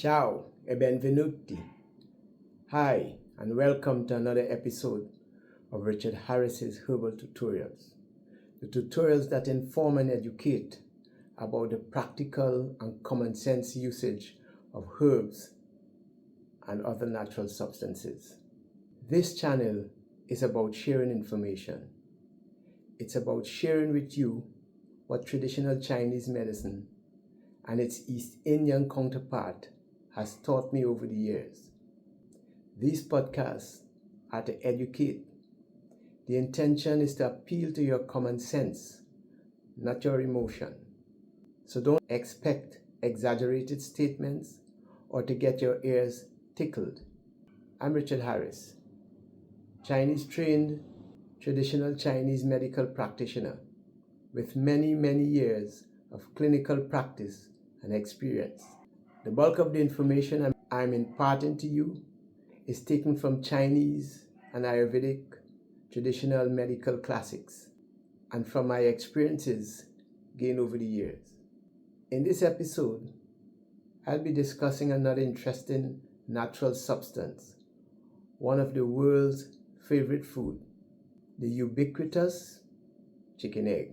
Ciao e benvenuti. Hi, and welcome to another episode of Richard Harris's Herbal Tutorials. The tutorials that inform and educate about the practical and common sense usage of herbs and other natural substances. This channel is about sharing information. It's about sharing with you what traditional Chinese medicine and its East Indian counterpart has taught me over the years. These podcasts are to educate. The intention is to appeal to your common sense, not your emotion. So don't expect exaggerated statements or to get your ears tickled. I'm Richard Harris, Chinese trained traditional Chinese medical practitioner with many years of clinical practice and experience. The bulk of the information I'm imparting to you is taken from Chinese and Ayurvedic traditional medical classics and from my experiences gained over the years. In this episode, I'll be discussing another interesting natural substance, one of the world's favorite food, the ubiquitous chicken egg.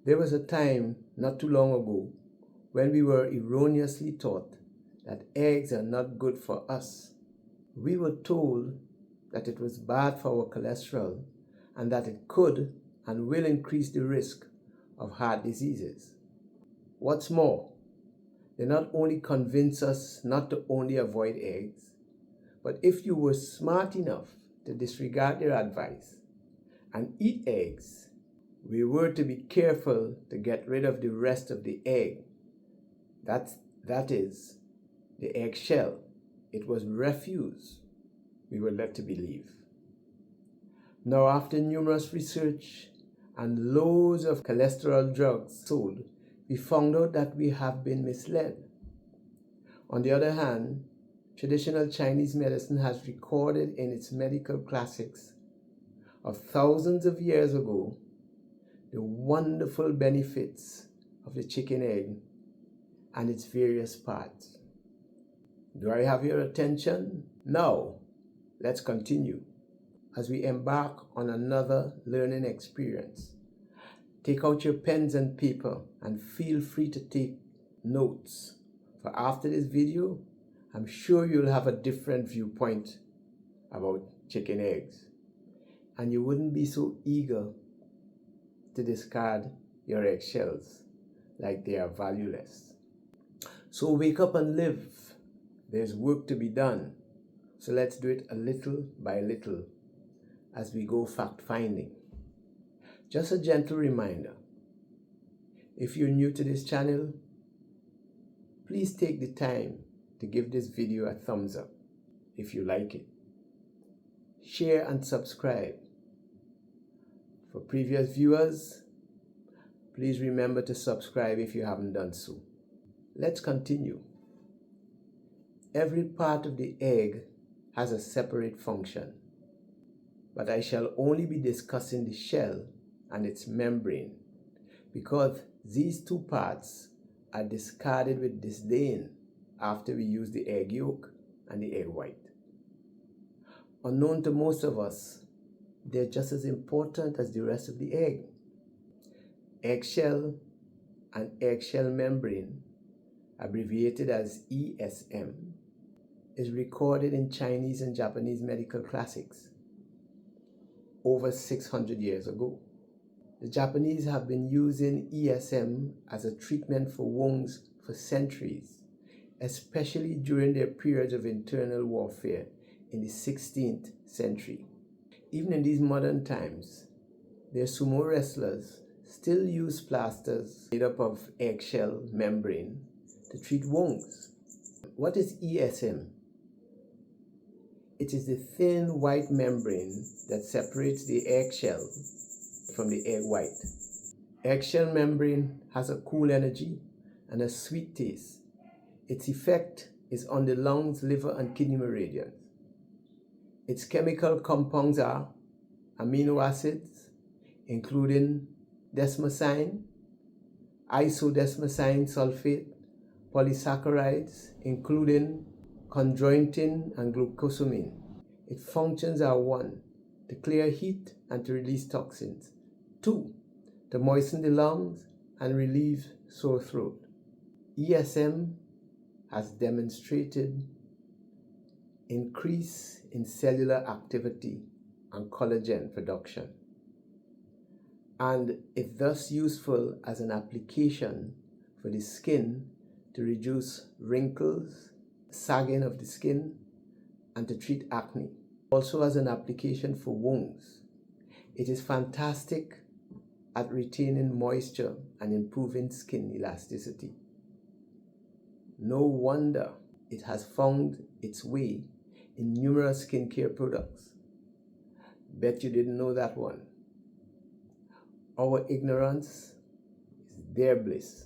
There was a time not too long ago when we were erroneously taught that eggs are not good for us. We were told that it was bad for our cholesterol and that it could and will increase the risk of heart diseases. What's more, they not only convince us not to only avoid eggs, but if you were smart enough to disregard their advice and eat eggs, we were to be careful to get rid of the rest of the egg. That is, the eggshell. It was refuse, we were led to believe. Now, after numerous research and loads of cholesterol drugs sold, we found out that we have been misled. On the other hand, traditional Chinese medicine has recorded in its medical classics of thousands of years ago the wonderful benefits of the chicken egg and its various parts. Do I have your attention? Now, let's continue as we embark on another learning experience. Take out your pens and paper and feel free to take notes. For after this video, I'm sure you'll have a different viewpoint about chicken eggs, and you wouldn't be so eager to discard your eggshells like they are valueless. So wake up and live. There's work to be done. So let's do it a little by little as we go fact-finding. Just a gentle reminder, if you're new to this channel, please take the time to give this video a thumbs up if you like it. Share and subscribe. For previous viewers, please remember to subscribe if you haven't done so. Let's continue. Every part of the egg has a separate function, but I shall only be discussing the shell and its membrane because these two parts are discarded with disdain after we use the egg yolk and the egg white. Unknown to most of us, they're just as important as the rest of the egg. Eggshell and eggshell membrane, abbreviated as ESM, is recorded in Chinese and Japanese medical classics over 600 years ago. The Japanese have been using ESM as a treatment for wounds for centuries, especially during their periods of internal warfare in the 16th century. Even in these modern times, their sumo wrestlers still use plasters made up of eggshell membrane to treat wounds. What is ESM? It is the thin white membrane that separates the eggshell from the egg white. Eggshell membrane has a cool energy and a sweet taste. Its effect is on the lungs, liver, and kidney meridians. Its chemical compounds are amino acids, including desmosine, isodesmosine sulfate, polysaccharides, including chondroitin and glucosamine. Its functions are 1. To clear heat and to release toxins. 2. To moisten the lungs and relieve sore throat. ESM has demonstrated increase in cellular activity and collagen production, and is thus useful as an application for the skin to reduce wrinkles, sagging of the skin, and to treat acne. Also as an application for wounds. It is fantastic at retaining moisture and improving skin elasticity. No wonder it has found its way in numerous skincare products. Bet you didn't know that one. Our ignorance is their bliss.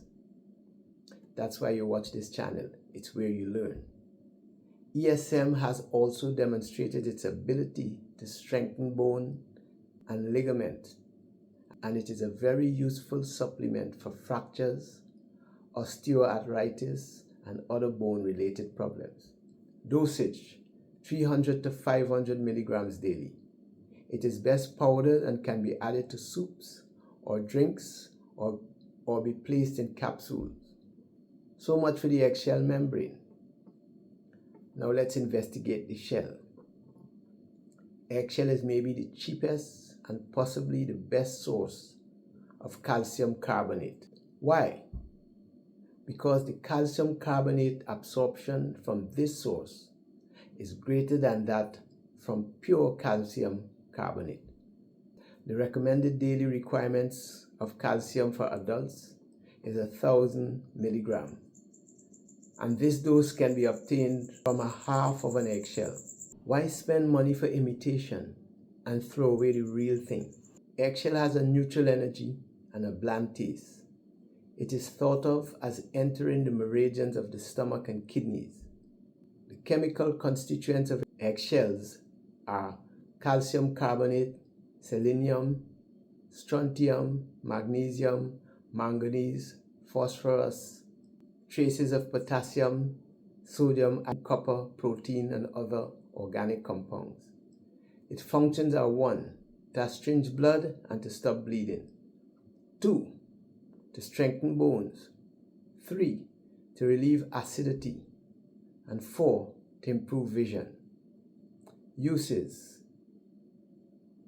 That's why you watch this channel. It's where you learn. ESM has also demonstrated its ability to strengthen bone and ligament, and it is a very useful supplement for fractures, osteoarthritis, and other bone-related problems. Dosage: 300 to 500 milligrams daily. It is best powdered and can be added to soups or drinks or be placed in capsules. So much for the eggshell membrane. Now let's investigate the shell. Eggshell is maybe the cheapest and possibly the best source of calcium carbonate. Why? Because the calcium carbonate absorption from this source is greater than that from pure calcium carbonate. The recommended daily requirements of calcium for adults is 1,000 milligrams, and this dose can be obtained from a half of an eggshell. Why spend money for imitation and throw away the real thing? Eggshell has a neutral energy and a bland taste. It is thought of as entering the meridians of the stomach and kidneys. The chemical constituents of eggshells are calcium carbonate, selenium, strontium, magnesium, manganese, phosphorus, traces of potassium, sodium, and copper, protein, and other organic compounds. Its functions are 1. To astringe blood and to stop bleeding. 2. To strengthen bones. 3. To relieve acidity. And 4. To improve vision. Uses: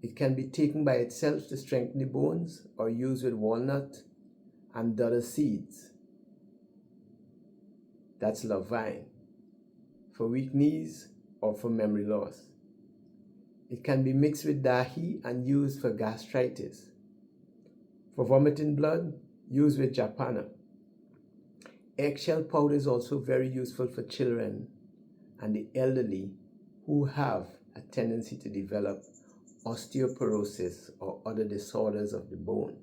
it can be taken by itself to strengthen the bones or used with walnut and dodder seeds. That's love vine. For weak knees or for memory loss. It can be mixed with dahi and used for gastritis. For vomiting blood, used with japana. Eggshell powder is also very useful for children and the elderly who have a tendency to develop osteoporosis or other disorders of the bone,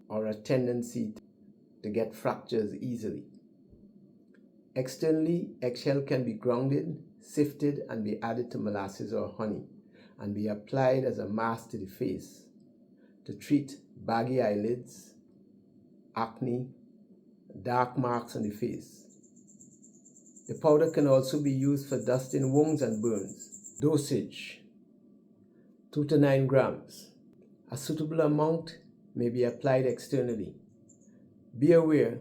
or a tendency to get fractures easily. Externally, eggshell can be grounded, sifted, and be added to molasses or honey, and be applied as a mask to the face to treat baggy eyelids, acne, dark marks on the face. The powder can also be used for dusting wounds and burns. Dosage: 2 to 9 grams. A suitable amount may be applied externally. Be aware,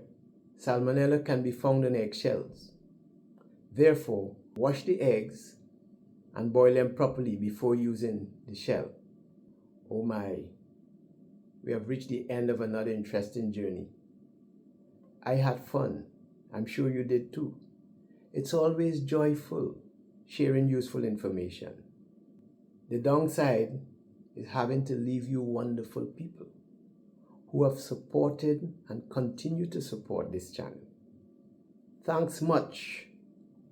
salmonella can be found in eggshells. Therefore, wash the eggs and boil them properly before using the shell. Oh my, we have reached the end of another interesting journey. I had fun. I'm sure you did too. It's always joyful sharing useful information. The downside is having to leave you wonderful people who have supported and continue to support this channel. Thanks much.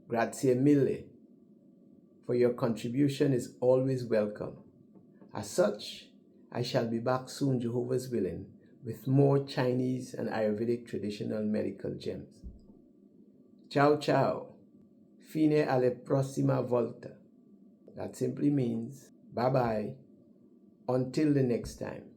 Grazie mille. For your contribution is always welcome. As such, I shall be back soon, Jehovah's willing, with more Chinese and Ayurvedic traditional medical gems. Ciao ciao. Fine alle prossima volta. That simply means bye bye until the next time.